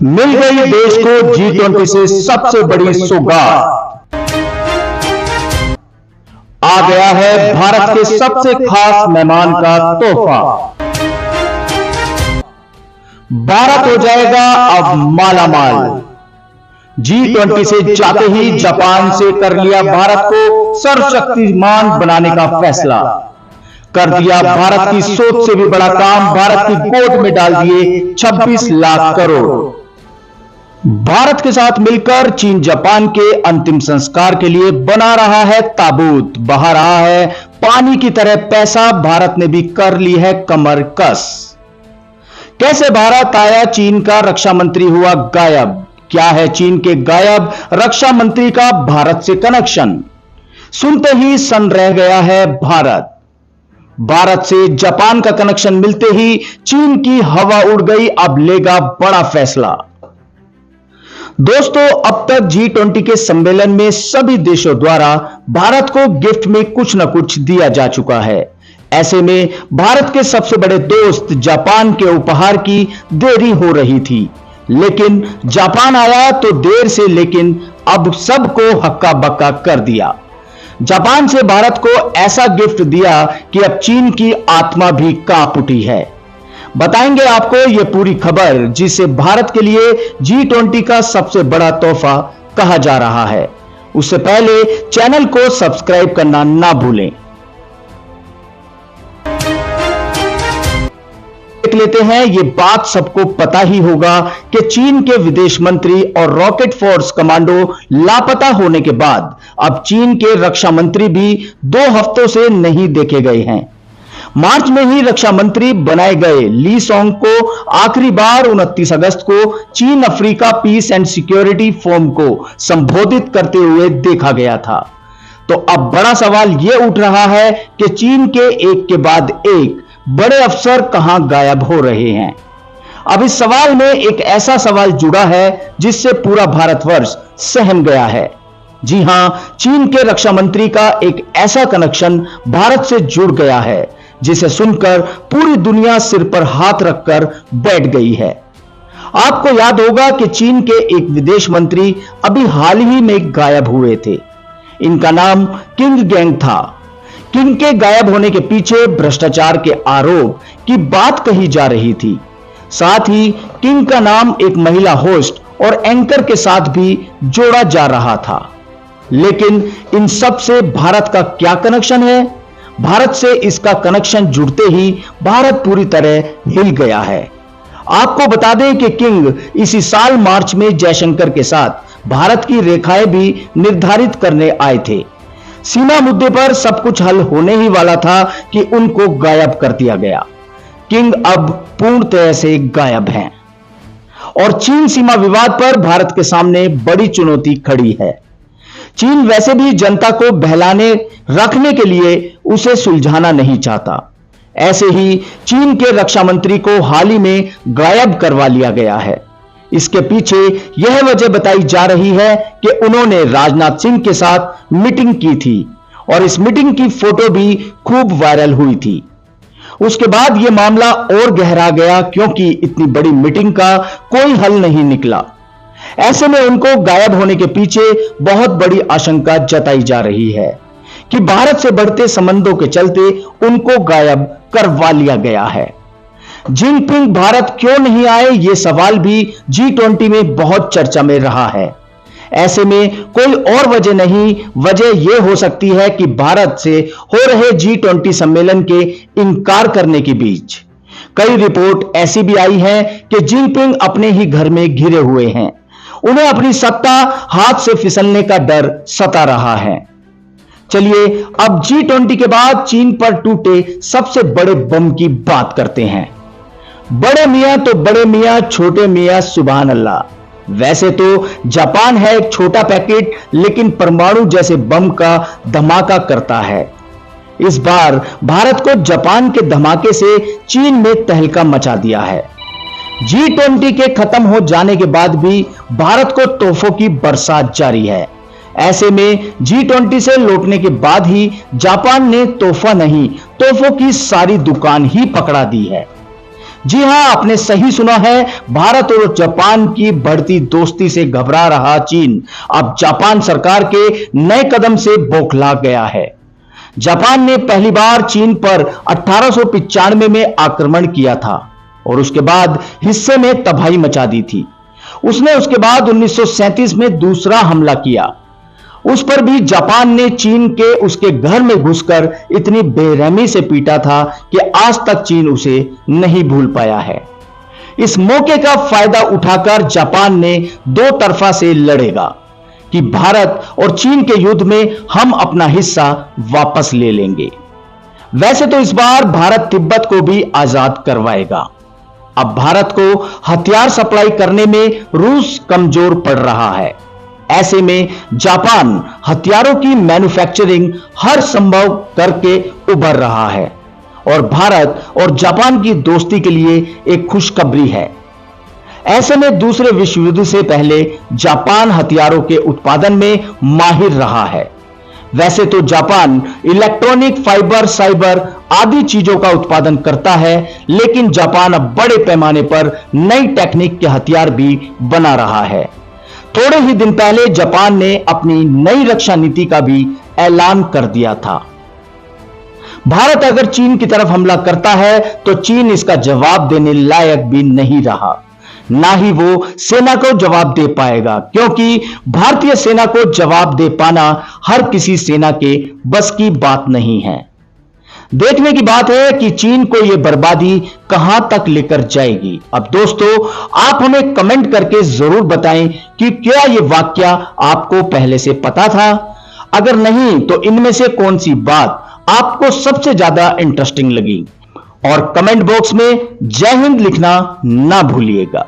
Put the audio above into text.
मिल गई देश को G20 से सबसे बड़ी सौगात। आ गया है भारत के सबसे खास मेहमान का तोहफा। भारत हो जाएगा अब मालामाल। G20 से जाते ही जापान से कर लिया भारत को सर्वशक्तिमान बनाने का फैसला। कर दिया भारत की सोच से भी बड़ा काम, भारत की गोद में डाल दिए 26 लाख करोड़। भारत के साथ मिलकर चीन जापान के अंतिम संस्कार के लिए बना रहा है ताबूत, बहा रहा है पानी की तरह पैसा। भारत ने भी कर ली है कमर कस। कैसे भारत आया, चीन का रक्षा मंत्री हुआ गायब। क्या है चीन के गायब रक्षा मंत्री का भारत से कनेक्शन? सुनते ही सन रह गया है भारत। भारत से जापान का कनेक्शन मिलते ही चीन की हवा उड़ गई, अब लेगा बड़ा फैसला। दोस्तों, अब तक G20 के सम्मेलन में सभी देशों द्वारा भारत को गिफ्ट में कुछ न कुछ दिया जा चुका है। ऐसे में भारत के सबसे बड़े दोस्त जापान के उपहार की देरी हो रही थी, लेकिन जापान आया तो देर से, लेकिन अब सबको हक्का बक्का कर दिया। जापान से भारत को ऐसा गिफ्ट दिया कि अब चीन की आत्मा भी कांप उठी है। बताएंगे आपको यह पूरी खबर, जिसे भारत के लिए G20 का सबसे बड़ा तोहफा कहा जा रहा है। उससे पहले चैनल को सब्सक्राइब करना ना भूलें। देख लेते हैं, ये बात सबको पता ही होगा कि चीन के विदेश मंत्री और रॉकेट फोर्स कमांडो लापता होने के बाद अब चीन के रक्षा मंत्री भी 2 हफ्तों से नहीं देखे गए हैं। मार्च में ही रक्षा मंत्री बनाए गए ली सोंग को आखिरी बार 29 अगस्त को चीन Africa peace and security forum को संबोधित करते हुए देखा गया था। तो अब बड़ा सवाल यह उठ रहा है कि चीन के एक के बाद एक बड़े अफसर कहां गायब हो रहे हैं। अब इस सवाल में एक ऐसा सवाल जुड़ा है जिससे पूरा भारतवर्ष सहम गया है। जी हां, चीन के रक्षा मंत्री का एक ऐसा कनेक्शन भारत से जुड़ गया है जिसे सुनकर पूरी दुनिया सिर पर हाथ रखकर बैठ गई है। आपको याद होगा कि चीन के एक विदेश मंत्री अभी हाल ही में गायब हुए थे। इनका नाम किंग गैंग था। किंग के गायब होने के पीछे भ्रष्टाचार के आरोप की बात कही जा रही थी। साथ ही किंग का नाम एक महिला होस्ट और एंकर के साथ भी जोड़ा जा रहा था। लेकिन इन सब से भारत का क्या कनेक्शन है? भारत से इसका कनेक्शन जुड़ते ही भारत पूरी तरह हिल गया है। आपको बता दें कि किंग इसी साल मार्च में जयशंकर के साथ भारत की रेखाएं भी निर्धारित करने आए थे। सीमा मुद्दे पर सब कुछ हल होने ही वाला था कि उनको गायब कर दिया गया। किंग अब पूर्णतः से गायब हैं और चीन सीमा विवाद पर भारत के सामने बड़ी चुनौती खड़ी है। चीन वैसे भी जनता को बहलाने रखने के लिए उसे सुलझाना नहीं चाहता। ऐसे ही चीन के रक्षा मंत्री को हाल ही में गायब करवा लिया गया है। इसके पीछे यह वजह बताई जा रही है कि उन्होंने राजनाथ सिंह के साथ मीटिंग की थी और इस मीटिंग की फोटो भी खूब वायरल हुई थी। उसके बाद यह मामला और गहरा गया, क्योंकि इतनी बड़ी मीटिंग का कोई हल नहीं निकला। ऐसे में उनको गायब होने के पीछे बहुत बड़ी आशंका जताई जा रही है कि भारत से बढ़ते संबंधों के चलते उनको गायब करवा लिया गया है। जिनपिंग भारत क्यों नहीं आए, यह सवाल भी G20 में बहुत चर्चा में रहा है। ऐसे में कोई और वजह नहीं, वजह यह हो सकती है कि भारत से हो रहे G20 सम्मेलन के इनकार करने के बीच कई रिपोर्ट ऐसी भी आई है कि जिनपिंग अपने ही घर में घिरे हुए हैं। उन्हें अपनी सत्ता हाथ से फिसलने का डर सता रहा है। चलिए अब G20 के बाद चीन पर टूटे सबसे बड़े बम की बात करते हैं। बड़े मियां तो बड़े मियां, छोटे मियां सुभान अल्लाह। वैसे तो जापान है एक छोटा पैकेट, लेकिन परमाणु जैसे बम का धमाका करता है। इस बार भारत को जापान के धमाके से चीन में तहलका मचा दिया है। G20 के खत्म हो जाने के बाद भी भारत को तोहफों की बरसात जारी है। ऐसे में G20 से लौटने के बाद ही जापान ने तोहफा नहीं, तोहफों की सारी दुकान ही पकड़ा दी है। जी हां, आपने सही सुना है। भारत और जापान की बढ़ती दोस्ती से घबरा रहा चीन अब जापान सरकार के नए कदम से बौखला गया है। जापान ने पहली बार चीन पर 1895 में आक्रमण किया था और उसके बाद हिस्से में तबाही मचा दी थी। उसने उसके बाद 1937 में दूसरा हमला किया। उस पर भी जापान ने चीन के उसके घर में घुसकर इतनी बेरहमी से पीटा था कि आज तक चीन उसे नहीं भूल पाया है। इस मौके का फायदा उठाकर जापान ने दो तरफा से लड़ेगा कि भारत और चीन के युद्ध में हम अपना हिस्सा वापस ले लेंगे। वैसे तो इस बार भारत तिब्बत को भी आजाद करवाएगा। अब भारत को हथियार सप्लाई करने में रूस कमजोर पड़ रहा है। ऐसे में जापान हथियारों की मैन्युफैक्चरिंग हर संभव करके उभर रहा है और भारत और जापान की दोस्ती के लिए एक खुशखबरी है। ऐसे में दूसरे विश्व युद्ध से पहले जापान हथियारों के उत्पादन में माहिर रहा है। वैसे तो जापान इलेक्ट्रॉनिक, फाइबर, साइबर आदि चीजों का उत्पादन करता है, लेकिन जापान अब बड़े पैमाने पर नई टेक्निक के हथियार भी बना रहा है। थोड़े ही दिन पहले जापान ने अपनी नई रक्षा नीति का भी ऐलान कर दिया था। भारत अगर चीन की तरफ हमला करता है तो चीन इसका जवाब देने लायक भी नहीं रहा, ना ही वो सेना को जवाब दे पाएगा, क्योंकि भारतीय सेना को जवाब दे पाना हर किसी सेना के बस की बात नहीं है। देखने की बात है कि चीन को यह बर्बादी कहां तक लेकर जाएगी। अब दोस्तों, आप हमें कमेंट करके जरूर बताएं कि क्या यह वाकया आपको पहले से पता था। अगर नहीं तो इनमें से कौन सी बात आपको सबसे ज्यादा इंटरेस्टिंग लगी, और कमेंट बॉक्स में जय हिंद लिखना ना भूलिएगा।